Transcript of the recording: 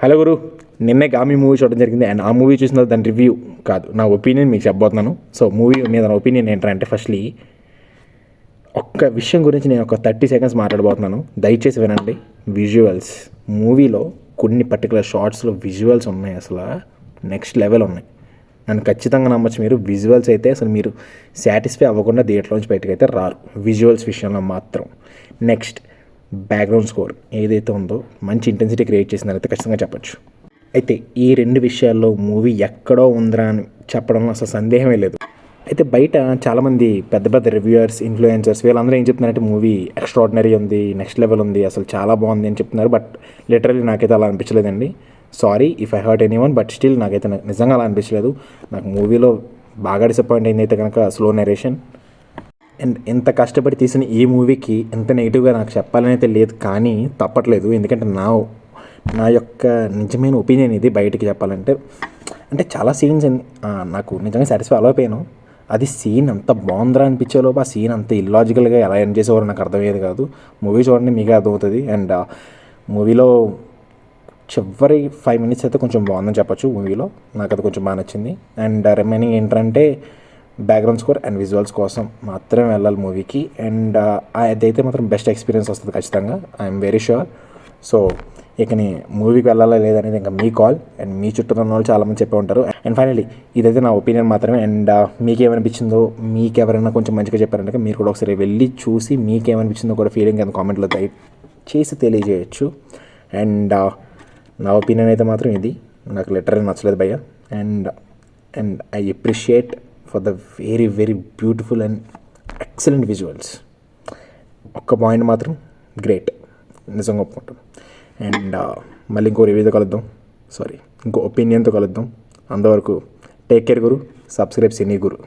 Hello గురు, నిన్నే Gaami movie చూడడం జరిగింది. అండ్ ఆ మూవీ చూసిన దాని రివ్యూ కాదు, నా ఒపీనియన్ మీకు చెప్పబోతున్నాను. సో మూవీ మీద నా ఒపీనియన్ ఏంటంటే, ఫస్ట్లీ ఒక్క విషయం గురించి నేను ఒక 30 సెకండ్స్ మాట్లాడబోతున్నాను, దయచేసి వినండి. విజువల్స్, మూవీలో కొన్ని పర్టికులర్ షార్ట్స్లో విజువల్స్ ఉన్నాయి, అసలు నెక్స్ట్ లెవెల్ ఉన్నాయి. నన్ను ఖచ్చితంగా నమ్మచ్చు మీరు. విజువల్స్ అయితే అసలు మీరు సాటిస్ఫై అవ్వకుండా థియేటర్లోంచి బయటకైతే రారు, విజువల్స్ విషయంలో మాత్రం. నెక్స్ట్, బ్యాక్గ్రౌండ్ స్కోర్ ఏదైతే ఉందో మంచి ఇంటెన్సిటీ క్రియేట్ చేసిందని అయితే ఖచ్చితంగా చెప్పచ్చు. అయితే ఈ రెండు విషయాల్లో మూవీ ఎక్కడో ఉందిరా అని చెప్పడంలో అసలు సందేహమే లేదు. అయితే బయట చాలామంది పెద్ద పెద్ద రివ్యూయర్స్, ఇన్ఫ్లుయెన్సర్స్ వీళ్ళందరూ ఏం చెప్తున్నారంటే, మూవీ ఎక్స్ట్రాడినరీ ఉంది, నెక్స్ట్ లెవెల్ ఉంది, అసలు చాలా బాగుంది అని చెప్తున్నారు. బట్ లిటరల్లీ నాకైతే అలా అనిపించలేదండి. Sorry if I hurt anyone, but still నాకైతే నిజంగా అలా అనిపించలేదు. నాకు మూవీలో బాగా డిసప్పాయింట్ అయింది అయితే కనుక స్లో నరేషన్. అండ్ ఎంత కష్టపడి తీసిన ఈ మూవీకి ఎంత నెగిటివ్గా నాకు చెప్పాలని అయితే లేదు, కానీ తప్పట్లేదు. ఎందుకంటే నా యొక్క నిజమైన ఒపీనియన్ ఇది బయటికి చెప్పాలంటే. అంటే చాలా సీన్స్ నాకు నిజంగా సాటిస్ఫై అవ్వకపోయాను. అది సీన్ అంత బాగుందిరా అనిపించేలోపు ఆ సీన్ అంత ఇల్లాజికల్గా ఎలా ఎండ్ చేసేవారు నాకు అర్థమయ్యేది కాదు. మూవీ చూడండి మీకే అర్థమవుతుంది. అండ్ మూవీలో చివరి 5 minutes అయితే కొంచెం బాగుందని చెప్పొచ్చు. మూవీలో నాకు అది కొంచెం బాగా నచ్చింది. అండ్ రిమైనింగ్ ఏంటంటే బ్యాక్గ్రౌండ్ స్కోర్ అండ్ విజువల్స్ కోసం మాత్రమే వెళ్ళాలి మూవీకి. అండ్ అదైతే మాత్రం బెస్ట్ ఎక్స్పీరియన్స్ వస్తుంది ఖచ్చితంగా, ఐఎమ్ వెరీ షూర్. సో ఇక మూవీకి వెళ్ళాలా లేదనేది ఇంకా మీ కాల్. అండ్ మీ చుట్టూ ఉన్న వాళ్ళు చాలామంది చెప్పే ఉంటారు. అండ్ ఫైనలీ ఇదైతే నా ఒపీనియన్ మాత్రమే. అండ్ మీకేమనిపించిందో, మీకు ఎవరైనా కొంచెం మంచిగా చెప్పారంటే మీరు కూడా ఒకసారి వెళ్ళి చూసి మీకేమనిపించిందో కూడా ఫీలింగ్ అండ్ కామెంట్లో దయచేసి తెలియజేయచ్చు. అండ్ నా ఒపీనియన్ అయితే మాత్రం ఇది, నాకు లిటరల్లీ నచ్చలేదు భయ్య. And I appreciate for the very very beautiful and excellent visuals. ఒక్క పాయింట్ మాత్రం గ్రేట్, నిజంగా ఒప్పుకుంటాం. అండ్ మళ్ళీ ఇంకో రివ్యూతో కలుద్దాం, ఇంకో ఒపీనియన్తో కలుద్దాం. అంతవరకు టేక్ కేర్ గురు, సబ్స్క్రైబ్ సినీ గురు.